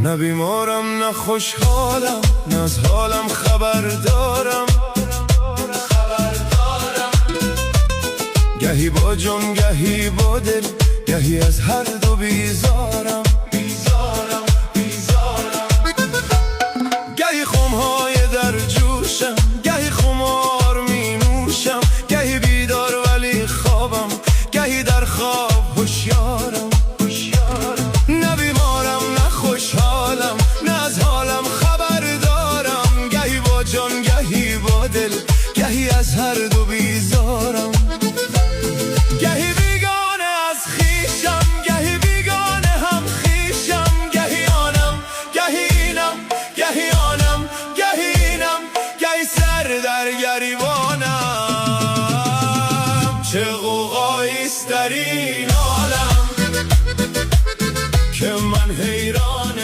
نه بیمارم نه خوشحالم، نه از حالم خبر دارم. گهی با جان گهی با دل، گهی از هر دو بیزارم. گهی خمهای در جوشم، گهی خمار می نوشم. گهی بیدار ولی خوابم، گهی در خواب هوشیارم. نه بیمارم نه خوشحالم، نه از حالم خبر دارم. گهی با جان گهی با دل، گهی از هر دو بیزارم. گهی بیگانه از خویشم، گهی بیگانه هم خویشم. گهی آنم گهی اینم، گهی آنم گهی اینم. گهی سر در گریبانم، چه غوغاییست در این عالم که من حیران